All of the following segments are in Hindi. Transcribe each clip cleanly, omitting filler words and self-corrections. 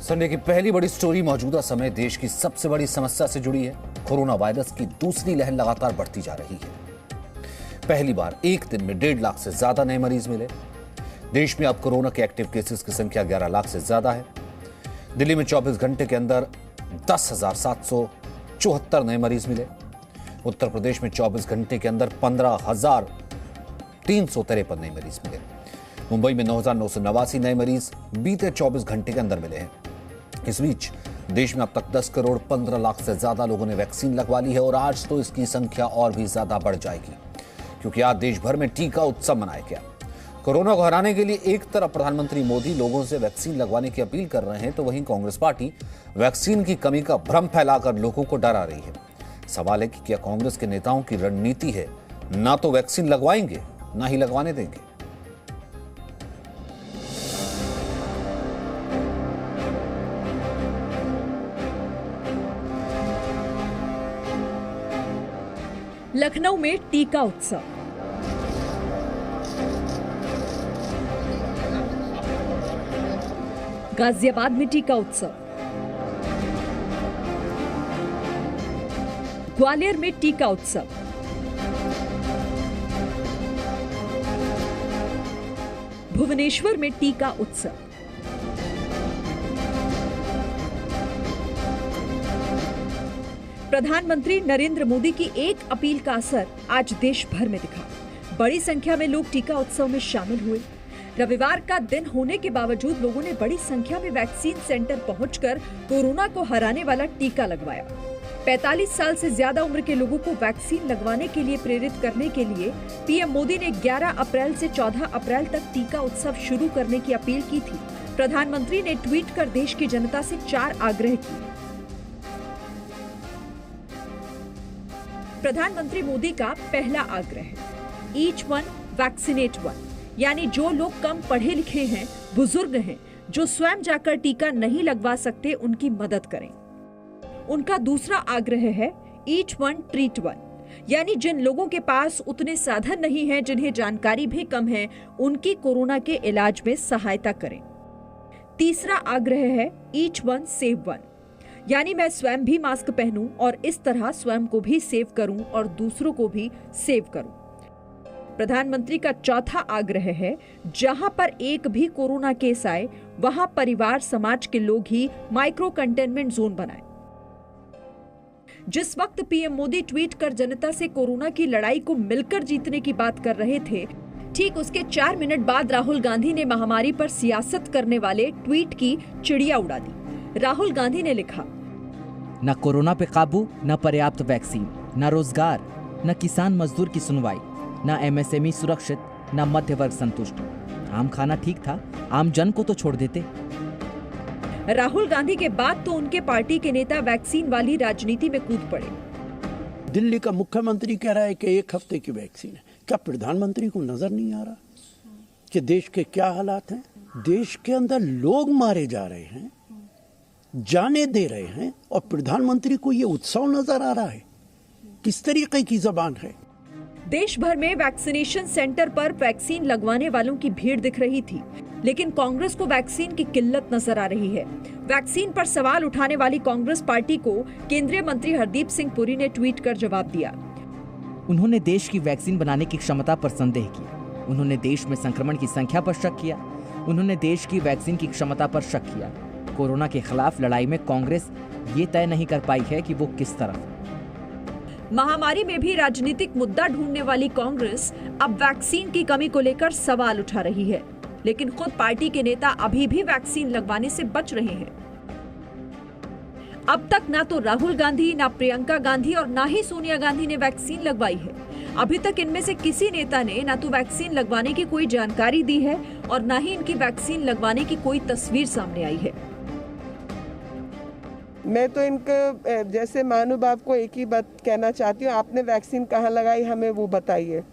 संडे की पहली बड़ी स्टोरी मौजूदा समय देश की सबसे बड़ी समस्या से जुड़ी है। कोरोना वायरस की दूसरी लहर लगातार बढ़ती जा रही है। पहली बार एक दिन में 1.5 लाख से ज्यादा नए मरीज मिले। देश में अब कोरोना के एक्टिव केसेस की संख्या 11 लाख से ज्यादा है। दिल्ली में 24 घंटे के अंदर 10,774 नए मरीज मिले। उत्तर प्रदेश में 24 घंटे के अंदर 15,353 नए मरीज मिले। मुंबई में 9,989 नए मरीज बीते 24 घंटे के अंदर मिले हैं। इस बीच देश में अब तक 10 करोड़ 15 लाख से ज्यादा लोगों ने वैक्सीन लगवा ली है और आज तो इसकी संख्या और भी ज्यादा बढ़ जाएगी, क्योंकि आज देश भर में टीका उत्सव मनाया गया। कोरोना को हराने के लिए एक तरफ प्रधानमंत्री मोदी लोगों से वैक्सीन लगवाने की अपील कर रहे हैं, तो वहीं कांग्रेस पार्टी वैक्सीन की कमी का भ्रम फैलाकर लोगों को डरा रही है। सवाल है कि क्या कांग्रेस के नेताओं की रणनीति है ना तो वैक्सीन लगवाएंगे ना ही लगवाने देंगे। लखनऊ में टीका उत्सव। गाजियाबाद में टीका उत्सव। ग्वालियर में टीका उत्सव। भुवनेश्वर में टीका उत्सव। प्रधानमंत्री नरेंद्र मोदी की एक अपील का असर आज देश भर में दिखा। बड़ी संख्या में लोग टीका उत्सव में शामिल हुए। रविवार का दिन होने के बावजूद लोगों ने बड़ी संख्या में वैक्सीन सेंटर पहुंचकर कोरोना को हराने वाला टीका लगवाया। 45 साल से ज्यादा उम्र के लोगों को वैक्सीन लगवाने के लिए प्रेरित करने के लिए पीएम मोदी ने 11 अप्रैल से 14 अप्रैल तक टीका उत्सव शुरू करने की अपील की थी। प्रधानमंत्री ने ट्वीट कर देश की जनता से 4 आग्रह किए। प्रधानमंत्री मोदी का पहला आग्रह है ईच वन वैक्सीनेट वन, यानी जो लोग कम पढ़े लिखे हैं, बुजुर्ग हैं, जो स्वयं जाकर टीका नहीं लगवा सकते, उनकी मदद करें। उनका दूसरा आग्रह है ईच वन ट्रीट वन, यानी जिन लोगों के पास उतने साधन नहीं हैं, जिन्हें जानकारी भी कम है, उनकी कोरोना के इलाज में सहायता करें। तीसरा आग्रह है ईच वन सेव वन, यानी मैं स्वयं भी मास्क पहनूं और इस तरह स्वयं को भी सेव करूं और दूसरों को भी सेव करूं। प्रधानमंत्री का चौथा आग्रह है जहां पर एक भी कोरोना केस आए वहां परिवार समाज के लोग ही माइक्रो कंटेनमेंट जोन बनाएं। जिस वक्त पीएम मोदी ट्वीट कर जनता से कोरोना की लड़ाई को मिलकर जीतने की बात कर रहे थे, ठीक उसके 4 मिनट बाद राहुल गांधी ने महामारी पर सियासत करने वाले ट्वीट की चिड़िया उड़ा दी। राहुल गांधी ने लिखा, न कोरोना पे काबू, न पर्याप्त वैक्सीन, न रोजगार, न किसान मजदूर की सुनवाई, न एमएसएमई सुरक्षित, न मध्य वर्ग संतुष्ट। आम खाना ठीक था, आम जन को तो छोड़ देते। राहुल गांधी के बाद तो उनके पार्टी के नेता वैक्सीन वाली राजनीति में कूद पड़े। दिल्ली का मुख्यमंत्री कह रहा है कि 1 हफ्ते की वैक्सीन है। क्या प्रधानमंत्री को नजर नहीं आ रहा कि देश के क्या हालात हैं? देश के अंदर लोग मारे जा रहे हैं, जाने दे रहे हैं, और प्रधानमंत्री को ये उत्सव नजर आ रहा है। किस तरीके की जबान है? देश भर में वैक्सीनेशन सेंटर पर वैक्सीन लगवाने वालों की भीड़ दिख रही थी, लेकिन कांग्रेस को वैक्सीन की किल्लत नजर आ रही है। वैक्सीन पर सवाल उठाने वाली कांग्रेस पार्टी को केंद्रीय मंत्री हरदीप सिंह पुरी ने ट्वीट कर जवाब दिया। उन्होंने देश की वैक्सीन बनाने की क्षमता पर संदेह किया। उन्होंने देश में संक्रमण की संख्या पर शक किया। उन्होंने देश की वैक्सीन की क्षमता पर शक किया। कोरोना के खिलाफ लड़ाई में कांग्रेस ये तय नहीं कर पाई है कि वो किस तरफ। महामारी में भी राजनीतिक मुद्दा ढूंढने वाली कांग्रेस अब वैक्सीन की कमी को लेकर सवाल उठा रही है, लेकिन खुद पार्टी के नेता अभी भी वैक्सीन लगवाने से बच रहे हैं। अब तक ना तो राहुल गांधी, ना प्रियंका गांधी और ना ही सोनिया गांधी ने वैक्सीन लगवाई है। अभी तक इनमें से किसी नेता ने ना तो वैक्सीन लगवाने की कोई जानकारी दी है और ना ही इनकी वैक्सीन लगवाने की कोई तस्वीर सामने आई है। मैं तो इनके जैसे महानुभाव को एक ही बात कहना चाहती हूँ, आपने वैक्सीन कहाँ लगाई हमें वो बताइए।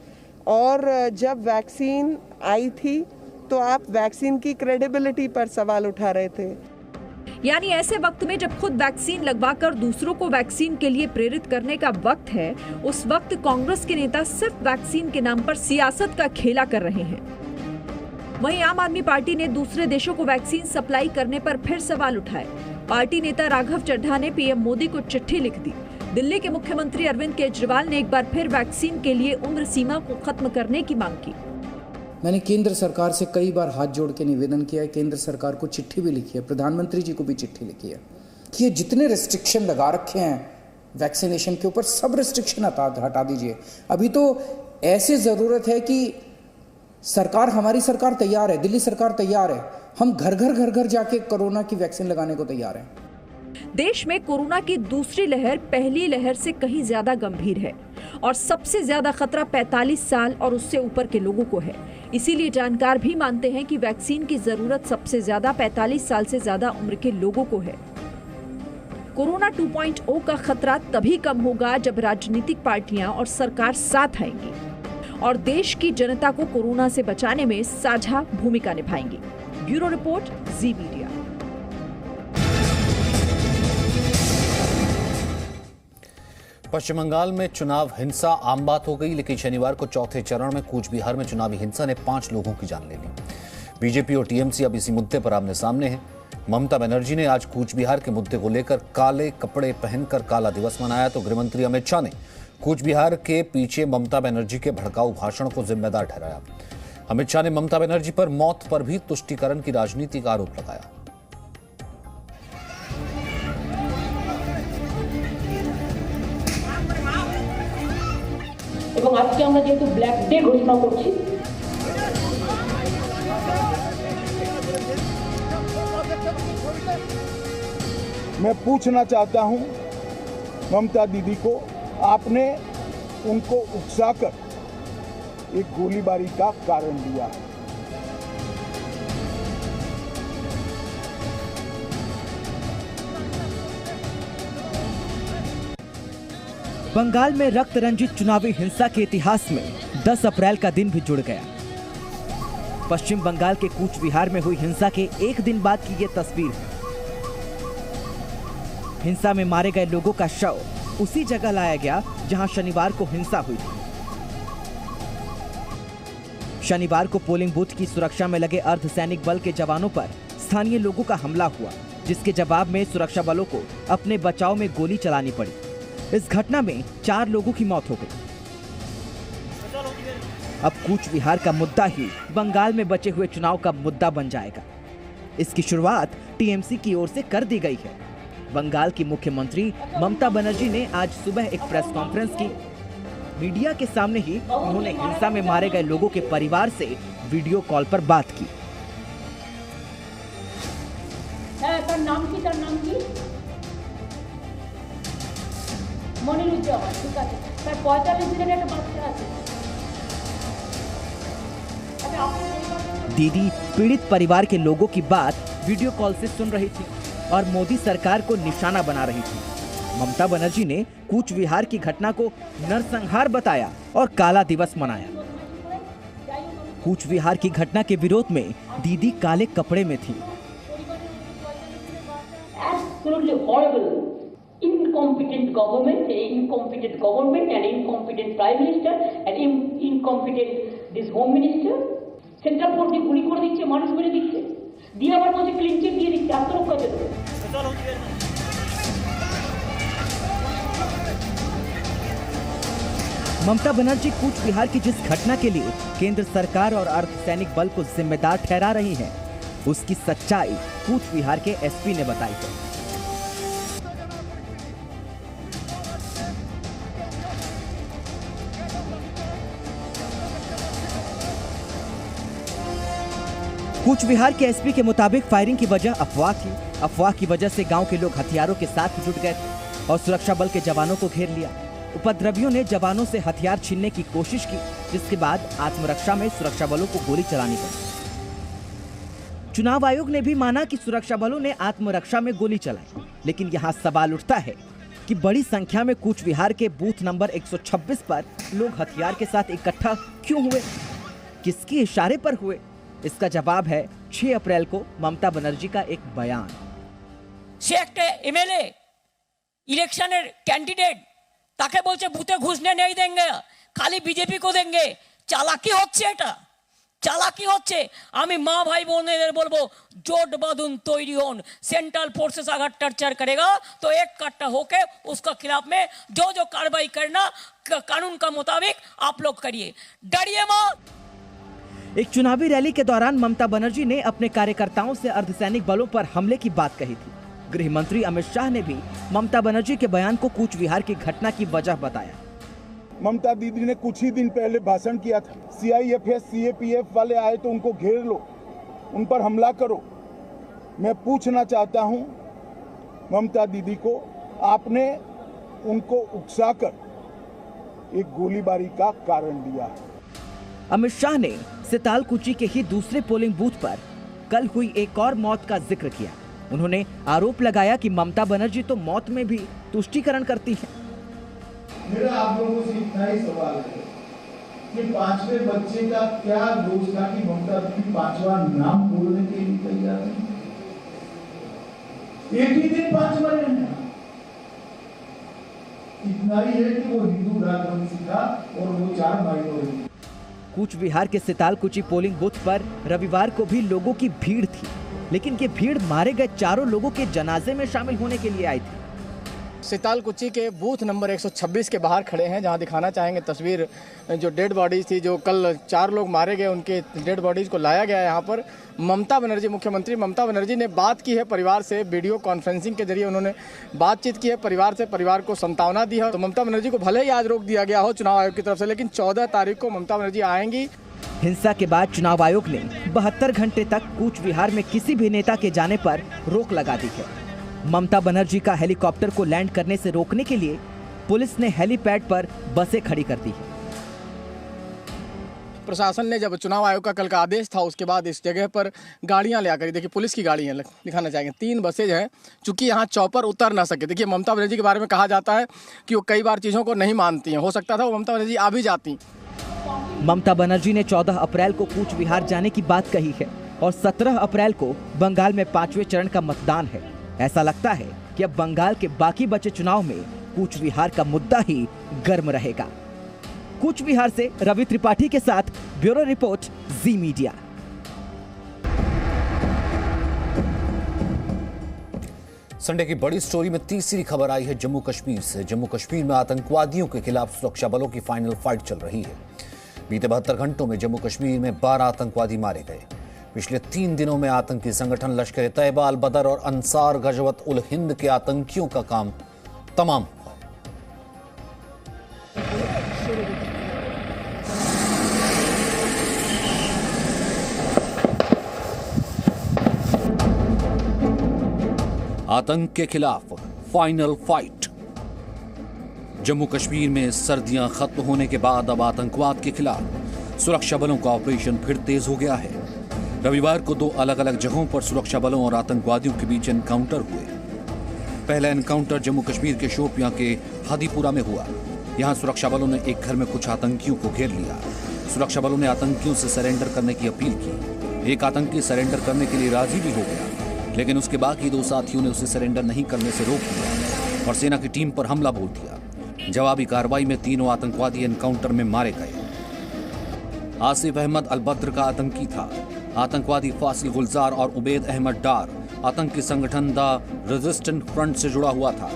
और जब वैक्सीन आई थी तो आप वैक्सीन की क्रेडिबिलिटी पर सवाल उठा रहे थे। यानी ऐसे वक्त में जब खुद वैक्सीन लगवाकर दूसरों को वैक्सीन के लिए प्रेरित करने का वक्त है, उस वक्त कांग्रेस के नेता सिर्फ वैक्सीन के नाम पर सियासत का खेला कर रहे हैं। वहीं आम आदमी पार्टी ने दूसरे देशों को वैक्सीन सप्लाई करने पर फिर सवाल उठाए। पार्टी नेता राघव चड्ढा ने पीएम मोदी को चिट्ठी लिख दी। दिल्ली के मुख्यमंत्री अरविंद केजरीवाल ने एक बार फिर वैक्सीन के लिए उम्र सीमा को खत्म करने की मांग की। मैंने केंद्र सरकार से कई बार हाथ जोड़ के निवेदन किया है, केंद्र सरकार को चिट्ठी भी लिखी है, प्रधानमंत्री जी को भी चिट्ठी लिखी है कि ये जितने रिस्ट्रिक्शन लगा रखे हैं वैक्सीनेशन के ऊपर, सब रिस्ट्रिक्शन हटा दीजिए। अभी तो ऐसे ज़रूरत है कि सरकार, हमारी सरकार तैयार है, दिल्ली सरकार तैयार है, हम घर घर जाके कोरोना की वैक्सीन लगाने को तैयार हैं। देश में कोरोना की दूसरी लहर पहली लहर से कहीं ज्यादा गंभीर है और सबसे ज्यादा खतरा 45 साल और उससे ऊपर के लोगों को है। इसीलिए जानकार भी मानते हैं कि वैक्सीन की जरूरत सबसे ज्यादा 45 साल से ज्यादा उम्र के लोगों को है। कोरोना 2.0 का खतरा तभी कम होगा जब राजनीतिक पार्टियां और सरकार साथ आएंगी और देश की जनता को कोरोना से बचाने में साझा भूमिका निभाएंगी। ब्यूरो रिपोर्ट, जी मीडिया। पश्चिम बंगाल में चुनाव हिंसा आम बात हो गई, लेकिन शनिवार को चौथे चरण में कूच बिहार में चुनावी हिंसा ने 5 लोगों की जान ले ली। बीजेपी और टीएमसी अब इसी मुद्दे पर आमने सामने हैं। ममता बनर्जी ने आज कूच बिहार के मुद्दे को लेकर काले कपड़े पहनकर काला दिवस मनाया, तो गृहमंत्री अमित शाह ने कूच बिहार के पीछे ममता बनर्जी के भड़काऊ भाषण को जिम्मेदार ठहराया। अमित शाह ने ममता बनर्जी पर मौत पर भी तुष्टीकरण की राजनीति का आरोप लगाया। এবং আজকে আমরা যেহেতু ব্ল্যাক ডে ঘোষণা করছি, मैं पूछना चाहता हूं ममता दीदी को, आपने उनको उकसाकर एक गोलीबारी का कारण दिया। बंगाल में रक्त रंजित चुनावी हिंसा के इतिहास में 10 अप्रैल का दिन भी जुड़ गया। पश्चिम बंगाल के कूच बिहार में हुई हिंसा के एक दिन बाद की ये तस्वीर है। हिंसा में मारे गए लोगों का शव उसी जगह लाया गया जहां शनिवार को हिंसा हुई थी। शनिवार को पोलिंग बूथ की सुरक्षा में लगे अर्धसैनिक बल के जवानों पर स्थानीय लोगों का हमला हुआ, जिसके जवाब में सुरक्षा बलों को अपने बचाव में गोली चलानी पड़ी। इस घटना में 4 लोगों की मौत हो गई। अब कूच बिहार का मुद्दा ही बंगाल में बचे हुए चुनाव का मुद्दा बन जाएगा। इसकी शुरुआत टीएमसी की ओर से कर दी गई है। बंगाल की मुख्यमंत्री ममता बनर्जी ने आज सुबह एक प्रेस कॉन्फ्रेंस की। मीडिया के सामने ही उन्होंने हिंसा में मारे गए लोगों के परिवार से वीडियो कॉल पर बात की। তার নাম কি? মনিরুজ্জামান, ঠিক আছে। তার 45 দিনের একটা বাচ্চা আছে। दीदी पीड़ित परिवार के लोगों की बात वीडियो कॉल से सुन रही थी और मोदी सरकार को निशाना बना रही थी। ममता बनर्जी ने कूच बिहार की घटना को नरसंहार बताया और काला दिवस मनाया। कूच बिहार की घटना के विरोध में दीदी काले कपड़े में थी। Incompetent government and incompetent prime minister and incompetent this home minister. Central court দিয়ে গুলি করে দিচ্ছে, মানুষ মেরে দিচ্ছে, দিয়ে আবার বলছে ক্লিন চিট দিয়ে দিচ্ছে আত্মরক্ষার জন্য। ममता बनर्जी कूच बिहार की जिस घटना के लिए केंद्र सरकार और अर्धसैनिक बल को जिम्मेदार ठहरा रही है, उसकी सच्चाई कूच बिहार के एसपी ने बताई है। कूच बिहार के एसपी के मुताबिक फायरिंग की वजह अफवाह थी। अफवाह की वजह से गांव के लोग हथियारों के साथ जुट गए थे और सुरक्षा बल के जवानों को घेर लिया। उपद्रवियों ने जवानों से हथियार छीनने की कोशिश की, जिसके बाद आत्मरक्षा में सुरक्षा बलों को गोली चलानी पड़ी। चुनाव आयोग ने भी माना कि सुरक्षा बलों ने आत्मरक्षा में गोली चलाई, लेकिन यहाँ सवाल उठता है कि बड़ी संख्या में कूच बिहार के बूथ नंबर 126 पर लोग हथियार के साथ इकट्ठा क्यों हुए, किसके इशारे पर हुए? इसका जवाब है 6 अप्रैल को ममता बनर्जी का एक बयान। সে একটা এমএলএ ইলেকশনের ক্যান্ডিডেট, তাকে বলছে বুথে ঘুষ নেই দেंगे, খালি বিজেপি को देंगे। চালাকি হচ্ছে এটা। চালাকি হচ্ছে। আমি মা ভাই বোনেদের বলবো জোট বাঁধুন, তৈরি হন। सेंट्रल फोर्सेस अगर टर्चर करेगा तो एक कट्टा होके उसका खिलाफ में जो जो कार्रवाई करना कानून का मुताबिक आप लोग करिए, डरिए मत। एक चुनावी रैली के दौरान ममता बनर्जी ने अपने कार्यकर्ताओं से अर्धसैनिक बलों पर हमले की बात कही थी। गृह मंत्री अमित शाह ने भी ममता बनर्जी के बयान को कूच विहार की घटना की वजह बताया। ममता दीदी ने कुछ ही दिन पहले भाषण किया था, CIFS CAPF वाले आए तो उनको घेर लो, उन पर हमला करो। मैं पूछना चाहता हूं ममता दीदी को, आपने उनको उकसाकर एक गोलीबारी का कारण दिया। अमित शाह ने सितालकुची के ही दूसरे पोलिंग बूथ पर कल हुई एक और मौत का जिक्र किया। उन्होंने आरोप लगाया कि ममता बनर्जी तो मौत में भी तुष्टीकरण करती है। मेरा आप लोगों से इतना ही सवाल है कि 5वें बच्चे का क्या दोष था कि ममता दीदी 5वां नाम बोलने के लिए तैयार है? एक ही दिन 5 मरे हैं। इतना ही है कि वो हिंदू राजवंशी था और वो 4 माइनॉरिटी। कूच विहार के सितालकुची पोलिंग बूथ पर रविवार को भी लोगों की भीड़ थी, लेकिन ये भीड़ मारे गए 4 लोगों के जनाजे में शामिल होने के लिए आई थी। सितालकुची के बूथ नंबर 126 के बाहर खड़े हैं, जहां दिखाना चाहेंगे तस्वीर जो डेड बॉडीज थी, जो कल 4 लोग मारे गए, उनके डेड बॉडीज को लाया गया है यहाँ पर। ममता बनर्जी, मुख्यमंत्री ममता बनर्जी ने बात की है परिवार से, वीडियो कॉन्फ्रेंसिंग के जरिए उन्होंने बातचीत की है परिवार से, परिवार को सांत्वना दी है। तो ममता बनर्जी को भले ही आज रोक दिया गया हो चुनाव आयोग की तरफ से, लेकिन 14 तारीख को ममता बनर्जी आएंगी। हिंसा के बाद चुनाव आयोग ने 72 घंटे तक कूच विहार में किसी भी नेता के जाने पर रोक लगा दी है। ममता बनर्जी का हेलीकॉप्टर को लैंड करने से रोकने के लिए पुलिस ने हेलीपैड पर बसें खड़ी कर दी है। प्रशासन ने जब चुनाव आयोग का कल का आदेश था, उसके बाद इस जगह पर गाड़ियां ले आकर, देखिए पुलिस की गाड़ियां दिखाना चाहेंगे, 3 बसें हैं, चूंकि यहाँ चौपर उतर ना सके। देखिए ममता बनर्जी के बारे में कहा जाता है कि वो कई बार चीज़ों को नहीं मानती हैं, हो सकता था वो ममता बनर्जी आ भी जाती। ममता बनर्जी ने 14 अप्रैल को कूच विहार जाने की बात कही है और 17 अप्रैल को बंगाल में 5वें चरण का मतदान है। ऐसा लगता है कि अब बंगाल के बाकी बचे चुनाव में कूच विहार का मुद्दा ही गर्म रहेगा। कूच विहार से रवि त्रिपाठी के साथ ब्यूरो रिपोर्ट, जी मीडिया। संडे की बड़ी स्टोरी में तीसरी खबर आई है जम्मू कश्मीर से। जम्मू कश्मीर में आतंकवादियों के खिलाफ सुरक्षा बलों की फाइनल फाइट चल रही है। बीते 72 घंटों में जम्मू कश्मीर में 12 आतंकवादी मारे गए। पिछले 3 दिनों में आतंकी संगठन लश्कर तैयबा, अल बदर और अंसार गजवत उल हिंद के आतंकियों का काम तमाम हुआ। आतंक के खिलाफ फाइनल फाइट। जम्मू कश्मीर में सर्दियां खत्म होने के बाद अब आतंकवाद के खिलाफ सुरक्षा बलों का ऑपरेशन फिर तेज हो गया है। रविवार को 2 अलग अलग जगहों पर सुरक्षा बलों और आतंकवादियों के बीच एनकाउंटर हुए। पहला एनकाउंटर जम्मू कश्मीर के शोपियां के हादीपुरा में हुआ। यहां सुरक्षा बलों ने एक घर में कुछ आतंकियों को घेर लिया। सुरक्षा बलों ने आतंकियों से सरेंडर करने की अपील की। एक आतंकी सरेंडर करने के लिए राजी भी हो गया, लेकिन उसके बाकी 2 साथियों ने उसे सरेंडर नहीं करने से रोक दिया और सेना की टीम पर हमला बोल दिया। जवाबी कार्रवाई में तीनों आतंकवादी एनकाउंटर में मारे गए। आसिफ अहमद अल बद्र का आतंकी था। आतंकवादी फासिल गुलजार और उबैद अहमद डार आतंकी संगठन द रेजिस्टेंट फ्रंट से जुड़ा हुआ था।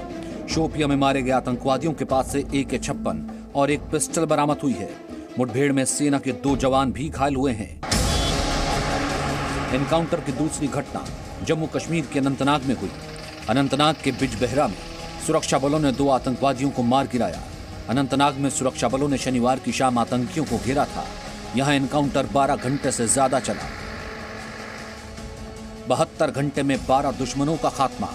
शोपिया में मारे गए आतंकवादियों के पास से AK-56 और एक पिस्टल बरामद हुई है। मुठभेड़ में सेना के 2 जवान भी घायल हुए हैं। एनकाउंटर की दूसरी घटना जम्मू कश्मीर के अनंतनाग में हुई। अनंतनाग के बिजबेहरा में सुरक्षा बलों ने 2 आतंकवादियों को मार गिराया। अनंतनाग में सुरक्षा बलों ने शनिवार की शाम आतंकियों को घेरा था। यहां एनकाउंटर 12 घंटे से ज्यादा चला। 72 घंटे में 12 दुश्मनों का खात्मा।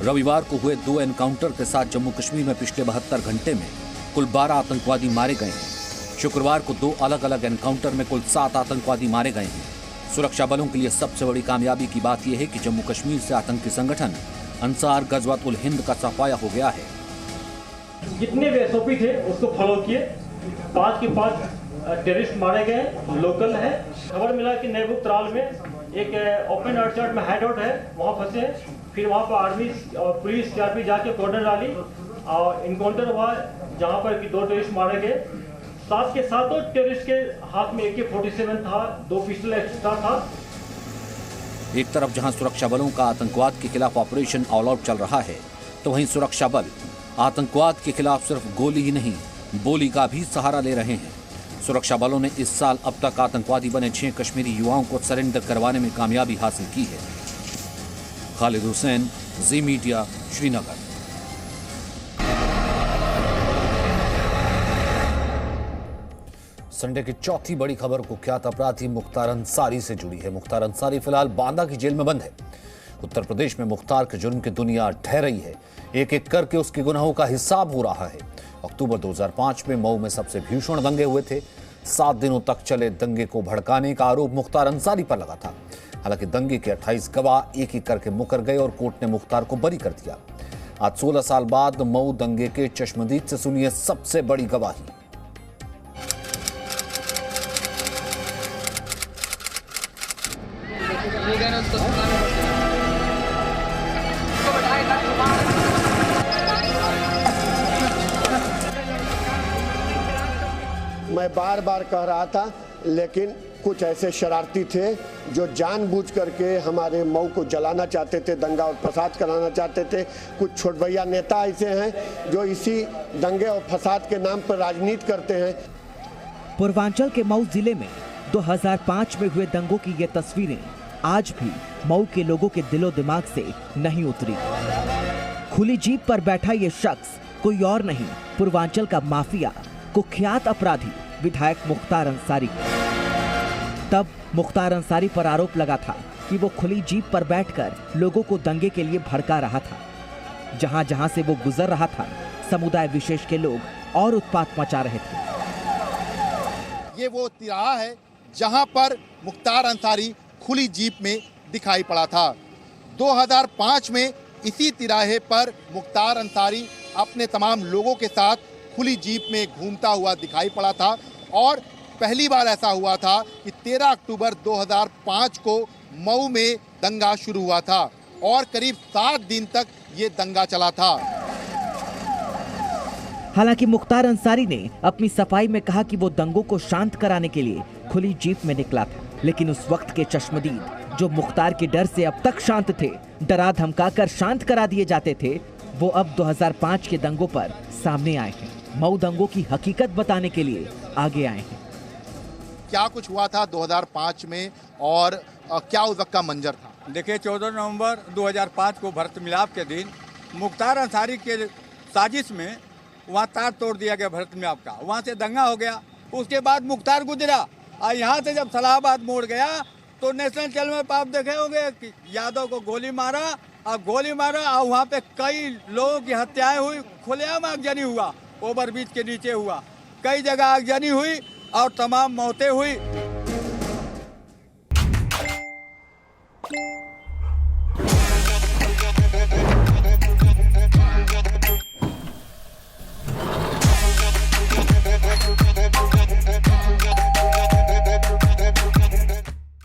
रविवार को हुए 2 एनकाउंटर के साथ जम्मू कश्मीर में पिछले 72 घंटे में कुल 12 आतंकवादी मारे गए हैं। शुक्रवार को 2 अलग अलग एनकाउंटर में कुल 7 आतंकवादी मारे गए हैं। सुरक्षा बलों के लिए सबसे बड़ी कामयाबी की बात यह है कि जम्मू कश्मीर से आतंकी संगठन अंसार गजवत उल हिंद का सफाया हो गया है। जितने भी SOP थे उसको फॉलो किए। 5 के 5 टेररिस्ट मारे गए, लोकल है। खबर मिला कि नेबू त्राल में एक ओपन अर्चर्ड में हाइडआउट है, वहाँ फंसे। फिर वहाँ पर आर्मी और पुलिस CRP जाके कॉर्डन डाली और इनकाउंटर हुआ, जहाँ पर कि 2 टेररिस्ट मारे गए। साथ के साथों टेररिस्ट के हाथ में AK-47 था, 2 पिस्टल एक्स्ट्रा था। एक तरफ जहां सुरक्षा बलों का आतंकवाद के खिलाफ ऑपरेशन ऑल आउट चल रहा है, तो वहीं सुरक्षा बल आतंकवाद के खिलाफ सिर्फ गोली ही नहीं, बोली का भी सहारा ले रहे हैं। सुरक्षा बलों ने इस साल अब तक आतंकवादी बने 6 कश्मीरी युवाओं को सरेंडर करवाने में कामयाबी हासिल की है। खालिद हुसैन, जी मीडिया, श्रीनगर। संडे की चौथी बड़ी खबर कुख्यात अपराधी मुख्तार अंसारी से जुड़ी है। मुख्तार अंसारी फिलहाल बांदा की जेल में बंद है। उत्तर प्रदेश में मुख्तार के जुर्म की दुनिया ढह रही है। एक एक करके उसके गुनाहों का हिसाब हो रहा है। अक्टूबर 2005 में मऊ में सबसे भीषण दंगे हुए थे। 7 दिनों तक चले दंगे को भड़काने का आरोप मुख्तार अंसारी पर लगा था। हालांकि दंगे के 28 गवाह एक एक करके मुकर गए और कोर्ट ने मुख्तार को बरी कर दिया। आज 16 साल बाद मऊ दंगे के चश्मदीद से सुनिए सबसे बड़ी गवाही। मैं बार बार कह रहा था, लेकिन कुछ ऐसे शरारती थे जो जानबूझ करके हमारे मऊ को जलाना चाहते थे, दंगा और फसाद कराना चाहते थे। कुछ छोटभैया नेता ऐसे हैं जो इसी दंगे और फसाद के नाम पर राजनीति करते हैं। पूर्वांचल के मऊ जिले में 2005 में हुए दंगों की ये तस्वीरें आज भी मऊ के लोगों के दिलो दिमाग से नहीं उतरी। खुली जीप पर बैठा ये शख्स कोई और नहीं, पूर्वांचल का माफिया, कुख्यात अपराधी विधायक मुख्तार अंसारी। तब मुख्तार अंसारी पर आरोप लगा था कि वो खुली जीप पर बैठकर लोगों को दंगे के लिए भड़का रहा था। जहां जहां से वो गुजर रहा था, समुदाय विशेष के लोग और उत्पात मचा रहे थे। ये वो तिराहा है जहां पर मुख्तार अंसारी खुली जीप में दिखाई पड़ा था। 2005 में इसी तिराहे पर मुख्तार अंसारी अपने तमाम लोगों के साथ खुली जीप में घूमता हुआ दिखाई पड़ा था। और पहली बार ऐसा हुआ था कि 13 अक्टूबर 2005 को मऊ में दंगा शुरू हुआ था और करीब 7 दिन तक ये दंगा चला था। हालांकि मुख्तार अंसारी ने अपनी सफाई में कहा कि वो दंगों को शांत कराने के लिए खुली जीप में निकला था, लेकिन उस वक्त के चश्मदीद जो मुख्तार के डर से अब तक शांत थे, डरा धमकाकर शांत करा दिए जाते थे, वो अब 2005 के दंगों पर सामने आए हैं। मऊ दंगों की हकीकत बताने के लिए आगे आए हैं। क्या कुछ हुआ था 2005 में और क्या उस वक्त का मंजर था? देखिए, 14 नवंबर 2005 को भरत मिलाप के दिन मुख्तार अंसारी के साजिश में वहाँ तार तोड़ दिया गया भरत मिलाप का। वहाँ से दंगा हो गया। उसके बाद मुख्तार गुजरा और यहाँ से जब सलाहाबाद मोड़ गया तो नेशनल चैनल में आप देखे होंगे कि यादव को गोली मारा और वहाँ पे कई लोगों की हत्याएं हुई। खुलेआम आगजनी हुआ, ओवरब्रिज के नीचे हुआ, कई जगह आगजनी हुई और तमाम मौतें हुई।